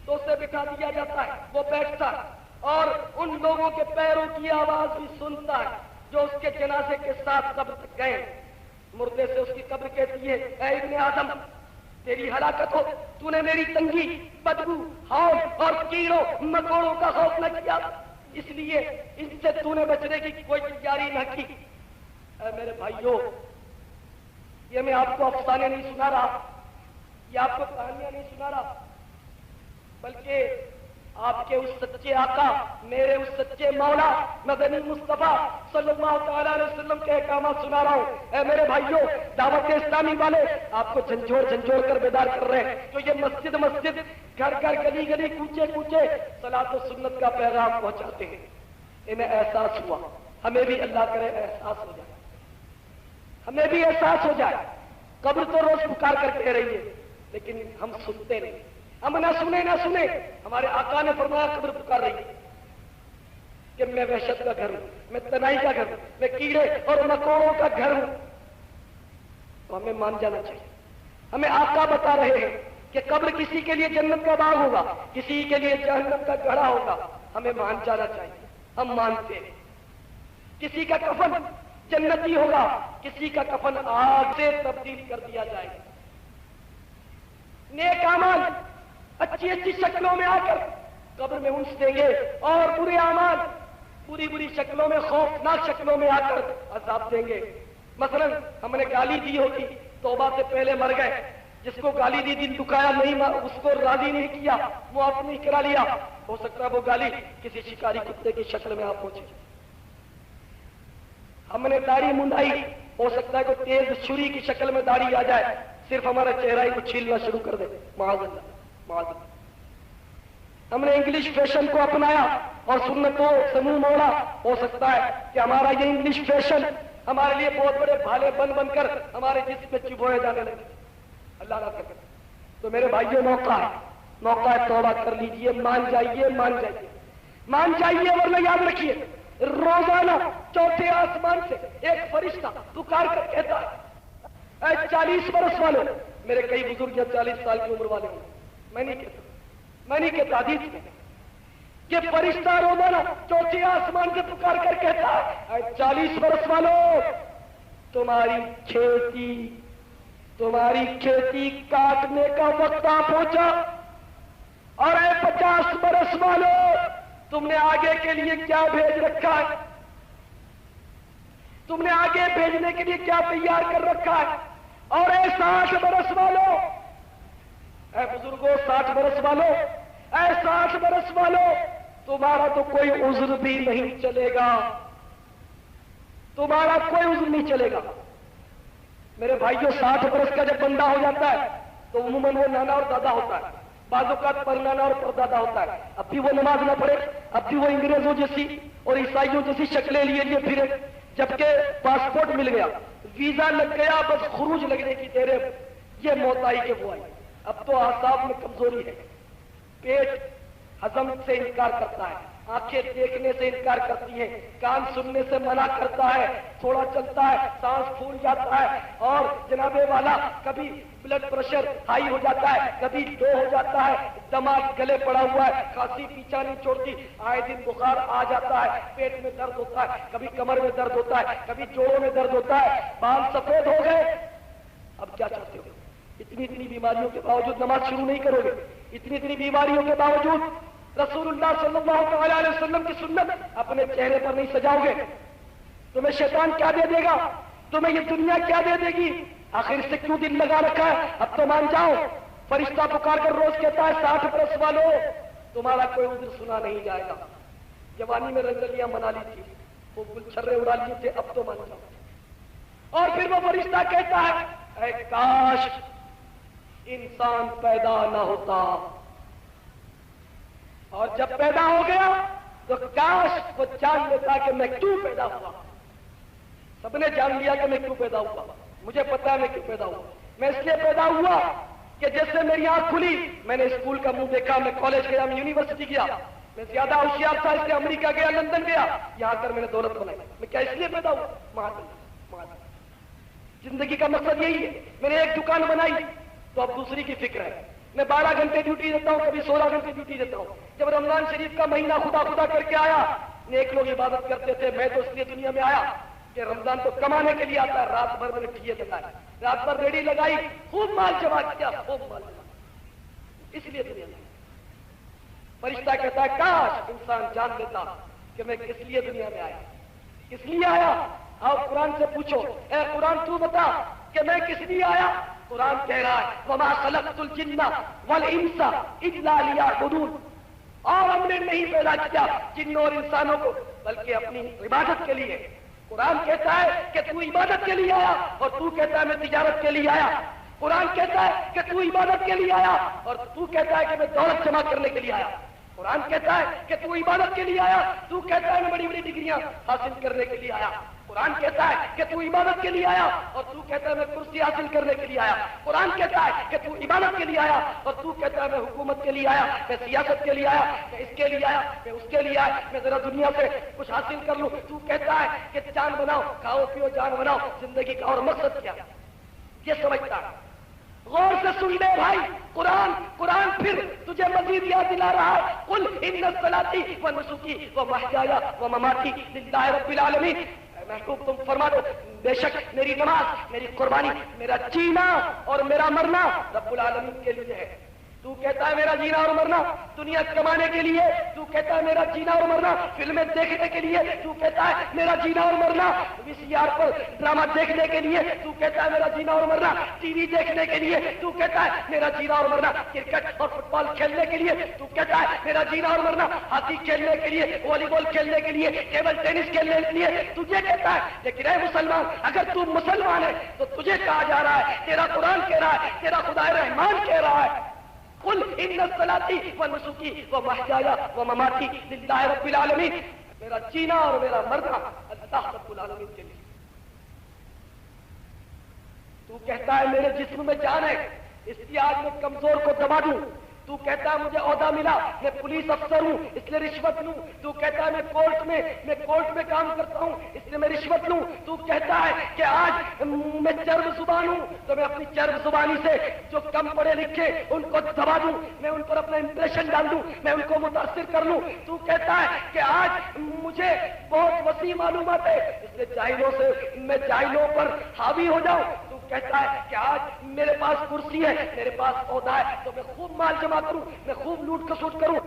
تو اسے بٹھا دیا جاتا ہے، وہ بیٹھتا ہے اور ان لوگوں کے پیروں کی آواز بھی سنتا ہے جو اس کے جنازے کے ساتھ قبر تک گئے. مردے سے اس کی قبر کہتی ہے اے ابن آدم تیری ہلاکت ہو، تو نے میری تنگی، بدبو، ہاؤ اور کیڑوں مکوڑوں کا خوف نہ کیا، اس لیے ان سے تو نے بچنے کی کوئی تیاری نہ کی. اے میرے بھائیوں، یہ میں آپ کو افسانے نہیں سنا رہا، یہ آپ کو کہانیاں نہیں سنا رہا، بلکہ آپ کے اس سچے آقا، میرے اس سچے مولا مدنی مصطفیٰ صلی اللہ تعالیٰ علیہ وسلم کے احکامات سنا رہا ہوں. اے میرے بھائیوں، دعوت اسلامی والے آپ کو جھنجھوڑ کر بیدار کر رہے ہیں جو یہ مسجد گھر گلی گلی کوچے صلاۃ و سنت کا پیغام پہنچاتے ہیں. انہیں احساس ہوا، ہمیں بھی اللہ کرے احساس ہو جائے، ہمیں بھی احساس ہو جائے. قبر تو روز پکار کر کہہ رہی ہے لیکن ہم سنتے نہیں، ہم نہ سنے. ہمارے آقا نے فرمایا قبر پکار رہی ہے کہ میں وحشت کا گھر ہوں، میں تنہائی کا گھر ہوں، میں کیڑے اور مکوڑوں کا گھر ہوں. تو ہمیں مان جانا چاہیے. ہمیں آقا بتا رہے ہیں کہ قبر کسی کے لیے جنت کا باغ ہوگا، کسی کے لیے جہنم کا گڑھا ہوگا. ہمیں مان جانا چاہیے، ہم مانتے ہیں. کسی کا کفن جنتی ہوگا، کسی کا کفن آگ سے تبدیل کر دیا جائے گا. نیک اعمال اچھی شکلوں میں آ کر قبر میں انس دیں گے اور برے اعمال بری شکلوں میں، خوفناک شکلوں میں آ کر عذاب دیں گے. مثلا ہم نے گالی دی ہوگی، توبہ سے پہلے مر گئے، جس کو گالی دی دل دکھایا نہیں، اس کو راضی نہیں کیا، معاف نہیں کرا لیا، ہو سکتا ہے وہ گالی کسی شکاری کتے کی شکل میں آپ پہنچے. ہم نے داڑھی منڈائی، ہو سکتا ہے کوئی تیز چھری کی شکل میں داڑھی آ جائے، صرف ہمارا چہرہ ہی کو چھیلنا شروع کر دے. معاذ اللہ. ہم نے انگلش فیشن کو اپنایا اور سنتوں سے منہ موڑا، ہو سکتا ہے کہ ہمارا یہ انگلش فیشن ہمارے لیے بہت بڑے بھالے بن کر ہمارے جسم میں چبوئے جانے لگے. اللہ نہ کرے. تو میرے بھائیوں، موقع ہے، توبہ کر لیجئے. مان جائیے ورنہ یاد رکھیے روزانہ چوتھے آسمان سے ایک فرشتہ پکار کر کہتا ہے اے 40 برس والے. میرے کئی بزرگ 40 سال کی عمر والے ہیں، میں نہیں کہتا حدیث میں کہ فرشتہ روزانہ چوتھے آسمان سے پکار کر کہتا ہے اے 40 برس والوں، تمہاری کھیتی کاٹنے کا وقت آ پہنچا. اور اے 50 برس والوں، تم نے آگے کے لیے کیا بھیج رکھا ہے؟ تم نے آگے بھیجنے کے لیے کیا تیار کر رکھا ہے؟ اور اے 60 برس والوں، اے بزرگوں 60 برس والوں، اے 60 برس والوں، تمہارا تو کوئی عذر بھی نہیں چلے گا، تمہارا کوئی عذر نہیں چلے گا. میرے بھائیوں، 60 برس کا جب بندہ ہو جاتا ہے تو عموماً وہ نانا اور دادا ہوتا ہے، بعض اوقات پر نانا اور پردادا ہوتا ہے. اب بھی وہ نماز نہ پڑھے، اب بھی وہ انگریزوں جیسی اور عیسائیوں جیسی شکلیں لیے پھرے. جبکہ پاسپورٹ مل گیا، ویزا لگ گیا، بس خروج لگنے کی دیر ہے، یہ موت آئی کہ وہ آئی. اب تو اعصاب میں کمزوری ہے، پیٹ ہضم سے انکار کرتا ہے، آنکھیں دیکھنے سے انکار کرتی ہیں، کان سننے سے منع کرتا ہے، تھوڑا چلتا ہے سانس پھول جاتا ہے، اور جناب والا کبھی بلڈ پریشر ہائی ہو جاتا ہے، کبھی لو ہو جاتا ہے، دماغ گلے پڑا ہوا ہے، کھانسی پیچھا نہیں چھوڑتی، آئے دن بخار آ جاتا ہے، پیٹ میں درد ہوتا ہے، کبھی کمر میں درد ہوتا ہے، کبھی جوڑوں میں درد ہوتا ہے، بال سفید ہو گئے. اب کیا چاہتے ہو؟ اتنی بیماریوں کے باوجود نماز شروع نہیں کرو گے؟ اتنی بیماریوں کے باوجود رسول اللہ صلی اللہ علیہ وسلم کی سنت اپنے چہرے پر نہیں سجاؤ گے؟ تمہیں شیطان کیا دے دے گا؟ تمہیں یہ دنیا کیا دے دے گی؟ آخر سے کیوں دل لگا رکھا ہے؟ اب تو مان جاؤ. فرشتہ پکار کر روز کہتا ہے 60 برس والوں، تمہارا کوئی عذر سنا نہیں جائے گا. جوانی میں رنگلیاں منا لی تھی، وہ گلچھرے اڑا لیے تھے، اب تو مان جاؤ۔ اور پھر وہ فرشتہ کہتا ہے اے کاش انسان پیدا نہ ہوتا، اور جب پیدا ہو گیا تو کاش وہ جان لیتا کہ میں کیوں پیدا ہوا۔ سب نے جان لیا کہ میں کیوں پیدا ہوا، مجھے پتا ہے میں کیوں پیدا ہوا۔ میں اس لیے پیدا ہوا کہ جیسے میری آنکھ کھلی میں نے اسکول کا منہ دیکھا، میں کالج گیا، میں یونیورسٹی گیا، میں زیادہ ہوشیار تھا اس لیے امریکہ گیا، لندن گیا، یہاں کر میں نے دولت بنائی۔ میں کیا اس لیے پیدا ہوا؟ زندگی کا مقصد یہی ہے۔ میں نے ایک دکان بنائی تو اب دوسری کی فکر ہے۔ میں 12 گھنٹے ڈیوٹی دیتا ہوں، کبھی 16 گھنٹے ڈیوٹی دیتا ہوں۔ جب رمضان شریف کا مہینہ خدا خدا کر کے آیا، نیک لوگ عبادت کرتے تھے، میں تو اس لیے دنیا میں آیا کہ رمضان تو کمانے کے لیے آتا ہے۔ رات بھر میں نے ٹھیے لگائے، رات بھر ریڈی لگائی، خوب مال جمع کیا، خوب مال جمع، اس لیے دنیا میں۔ فرشتہ کہتا ہے کاش انسان جان لیتا کہ میں کس لیے دنیا میں آیا، کس لیے آیا۔ آپ قرآن سے پوچھو اے قرآن تو بتا کہ میں کس لیے آیا۔ قرآن کہہ رہا ہے وما خلقت الجن والانس الا لیعبدون، اور ہم نے نہیں پیدا کیا جنوں اور انسانوں کو بلکہ اپنی عبادت کے لیے۔ قرآن کہتا ہے کہ تو عبادت کے لیے آیا، اور تو کہتا ہے میں تجارت کے لیے آیا۔ قرآن کہتا ہے کہ تو عبادت کے لیے آیا، اور تو کہتا ہے کہ میں دولت جمع کرنے کے لیے آیا۔ قرآن کہتا ہے کہ تو عبادت کے لیے آیا، تو کہتا ہے میں بڑی بڑی ڈگریاں حاصل کرنے کے لیے آیا۔ قرآن کہتا ہے کہ تو عبادت کے لیے آیا، اور تو کہتا ہے میں کرسی حاصل کرنے کے لیے آیا۔ قرآن کہتا ہے کہ تو عبادت کے لیے آیا، اور تو کہتا ہے میں حکومت کے لیے آیا، میں سیاست کے لیے آیا، میں اس کے لیے آیا، میں اس کے لیے آیا، میں ذرا دنیا سے کچھ حاصل کر لوں۔ تو کہتا ہے کہ جان بناؤ، کھاؤ پیو جان بناؤ، زندگی کا اور مقصد کیا؟ یہ سمجھتا ہے۔ غور سے سن لے بھائی، قرآن پھر تجھے مزید یاد دلا رہا ہے قل ان صلاتی و نسکی و محیای و مماتی للہ رب العالمین۔ محبوب تم فرما دو بے شک میری نماز، میری قربانی، میرا جینا اور میرا مرنا رب العالمین کے لیے ہے۔ تو کہتا ہے میرا جینا اور مرنا دنیا کمانے کے لیے، تو کہتا ہے میرا جینا اور مرنا فلمیں دیکھنے کے لیے، تو کہتا ہے میرا جینا اور مرنا VCR پر ڈرامہ دیکھنے کے لیے، تو کہتا ہے میرا جینا اور مرنا ٹی وی دیکھنے کے لیے، تو کہتا ہے میرا جینا اور مرنا کرکٹ اور فٹ بال کھیلنے کے لیے، تو کہتا ہے میرا جینا اور مرنا ہاکی کھیلنے کے لیے، والی بال کھیلنے کے لیے، ٹیبل ٹینس کھیلنے کے لیے تجھے کہتا ہے۔ لیکن اے مسلمان، اگر تو مسلمان ہے تو تجھے کہا جا رہا ہے، تیرا قرآن کہہ رہا ہے، تیرا خدا رحمان کہہ رہا ہے قل ان صلاتی و نسکی و محیای و مماتی للہ رب العالمین، میرا جینا اور میرا مرنا اللہ رب العالمین کے لیے۔ تو کہتا ہے میرے جسم میں جان ہے، اس لیے آج میں کمزور کو دبا دوں۔ تو کہتا ہے مجھے عہدہ ملا، میں پولیس افسر ہوں اس لیے رشوت لوں۔ تو کہتا ہے میں کورٹ میں کام کرتا ہوں اس لیے میں رشوت لوں۔ تو کہتا ہے کہ آج میں چرب زبان ہوں تو میں اپنی چرب زبانی سے جو کم پڑھے لکھے ان کو دبا دوں، میں ان پر اپنا امپریشن ڈال دوں، میں ان کو متاثر کر لوں۔ تو کہتا ہے کہ آج مجھے بہت وسیع معلومات ہے اس لیے میں جاہلوں پر حاوی ہو جاؤں۔ کہتا ہے کہ آج میرے پاس کرسی ہے، میرے پاس عہدہ ہے تو میں خوب مال جمع کروں، میں خوب لوٹ کھسوٹ کروں۔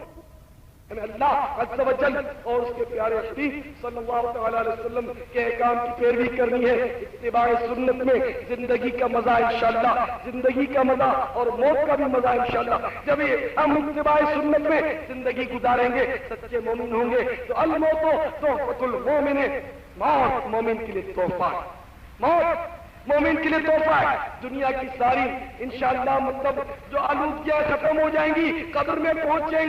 ہمیں اللہ عز و جل اور اس کے پیارے حبیب صلی اللہ علیہ وسلم کے احکام کی پیروی کرنی ہے۔ اتباع سنت میں زندگی کا مزہ انشاءاللہ، زندگی کا مزہ اور موت کا بھی مزہ انشاءاللہ۔ جب ہم اتباع سنت میں زندگی گزاریں گے، سچے مومن ہوں گے تو الموت تحفۃ المومن، موت مومن کے لیے تحفہ، موت مومن کے لیے تحفہ ہے۔ دنیا کی ساری انشاءاللہ مطلب جو آلودگیاں ختم ہو جائیں گی، قبر میں پہنچیں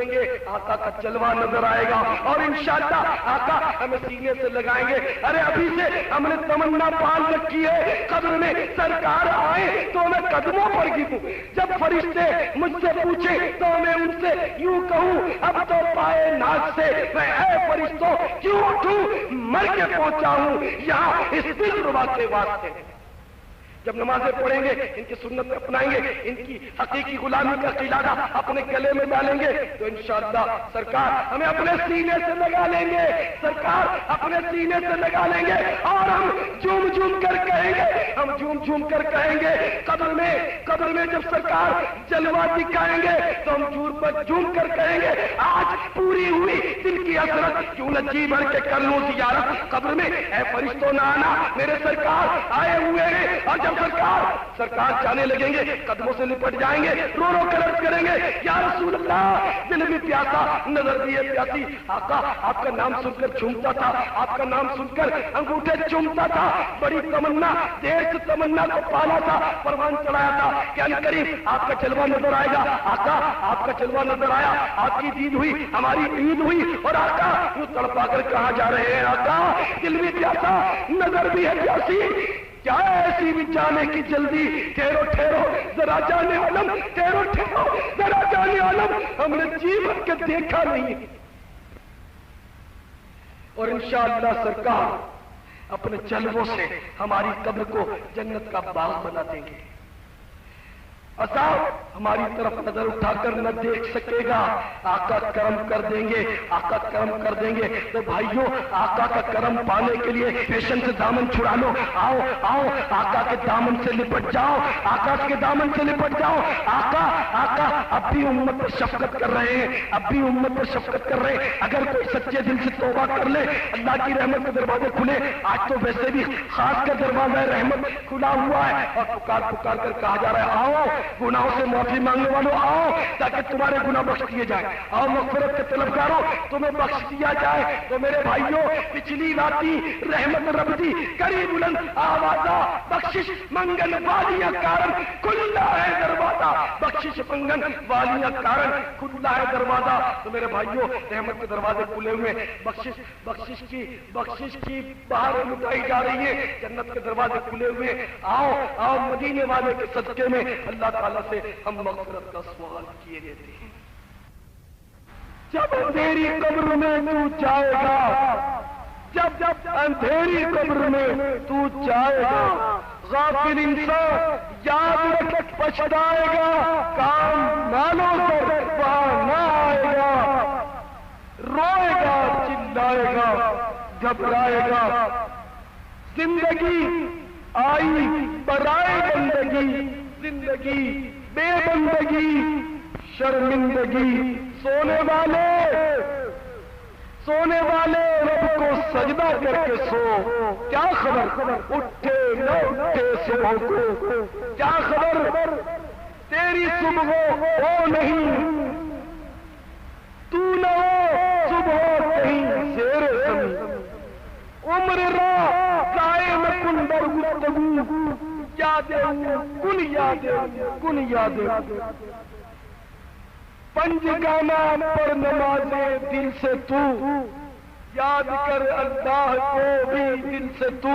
گے آقا کا جلوہ نظر آئے گا، اور انشاءاللہ آقا ہمیں سینے سے لگائیں گے۔ ارے ابھی سے ہم نے تمنا پال رکھی ہے قبر میں سرکار آئے تو میں قدموں پر گروں، جب فرشتے مجھ سے پوچھے تو میں ان سے یوں کہوں اب تو پائے ناز سے میں اے فرشتوں کیوں اٹھوں، مر کے پہنچا ہوں یہاں اس دل کے واسطے۔ جب نمازیں پڑھیں گے ان کی سنت اپنائیں گے، ان کی حقیقی غلامی کا قلادہ اپنے گلے میں ڈالیں گے تو انشاءاللہ سرکار ہمیں اپنے سینے سے لگا لیں گے، سرکار اپنے سینے سے لگا لیں گے، اور ہم جھوم جھوم کر کہیں گے، قبر میں جب سرکار جلوہ دکھائیں گے تو ہم جھوم کر کہیں گے آج پوری ہوئی دل کی حسرت، کیوں نہ جی بھر کے کر لوں زیارت قبر میں۔ اے فرشتوں نہ آنا، میرے سرکار آئے ہوئے ہیں، اور جب سرکار سرکار جانے لگیں گے قدموں سے لپٹ جائیں گے رو رو کر عرض کریں گے یا رسول اللہ دل بھی پیاسا نظر بھی ہے پیاسی آقا آپ کا نام سن کر جھومتا تھا آپ کا نام سن کر انگوٹھے چومتا تھا بڑی تمنا دیر سے تمنا کو پالا تھا پروان چڑھایا تھا کہ ان قریب آپ کا جلوہ نظر آئے گا آقا آپ کا جلوہ نظر آیا آپ کی دید ہوئی ہماری عید ہوئی اور آقا وہ تڑپا کر کہاں جا رہے ہیں آقا دل بھی پیاسا نظر بھی ہے پیاسی کیا ایسی بھی جانے کی جلدی ٹھہرو ٹھہرو ذرا جانے عالم ٹھہرو ٹھہرو ذرا جانے عالم ہم نے جی بھر کے دیکھا نہیں اور انشاءاللہ سرکار اپنے جلووں سے ہماری قبر کو جنت کا باغ بنا دیں گے عذاب ہماری طرف نظر اٹھا کر نہ دیکھ سکے گا آقا کرم کر دیں گے آقا کرم کر دیں گے تو بھائیوں آقا کا کرم پانے کے لیے پیشن سے دامن چھڑا لو آؤ آؤ آقا کے دامن سے لپٹ جاؤ آقا کے دامن سے لپٹ جاؤ آقا آقا اب بھی امت پر شفقت کر رہے ہیں اب بھی امت پر شفقت کر رہے ہیں اگر کوئی سچے دل سے توبہ کر لے اللہ کی رحمت کے دروازے کھلے آج تو ویسے بھی خاص کر دروازہ رحمت کھلا ہوا ہے اور پکار پکار کر کہا جا رہا ہے آؤ گناہوں سے معافی مانگنے والوں آؤ تاکہ تمہارے گناہ بخش دیے جائیں آؤ مغفرت کے طلبگاروں تمہیں بخش دیا جائے تو میرے بھائیوں پچھلی راتی رحمت رب دی کری بلند آوازہ بخشش منگن والیاں کارن کھلا ہے دروازہ بخشش منگن والیاں کارن کھلا ہے دروازہ تو میرے بھائیوں رحمت کے دروازے کھلے ہوئے بخشش کی باہر لٹائی جا رہی ہے جنت کے دروازے کھلے ہوئے آؤ آؤ مدینے والے کے صدقے میں اللہ تعالیٰ سے ہم مغفرت کا سوال کیے دیتے ہیں جب اندھیری قبر میں تو جائے گا جب اندھیری قبر میں تو جائے گا غافل انسان یاد رکھ پچھتائے گا کام مالوں پر وہاں نہ آئے گا روئے گا چلائے گا گھبرائے گا زندگی آئی برائے بندگی زندگی بے بندگی شرمندگی سونے والے رب کو سجدہ کر کے سو کیا خبر اٹھے نہ اٹھے صبح کو کیا خبر تیری صبح ہو نہیں تو نہ ہو صبح کہیں زیر زمین عمر راہ قائم کن در گفتگو کن یادیں پنج گانا پر نمازیں دل سے تو یاد کر اللہ کو بھی دل سے تو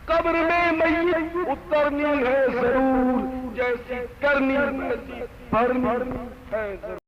قبر میں میت اترنی ہے ضرور جیسی کرنی ویسی بھرنی ہے ضرور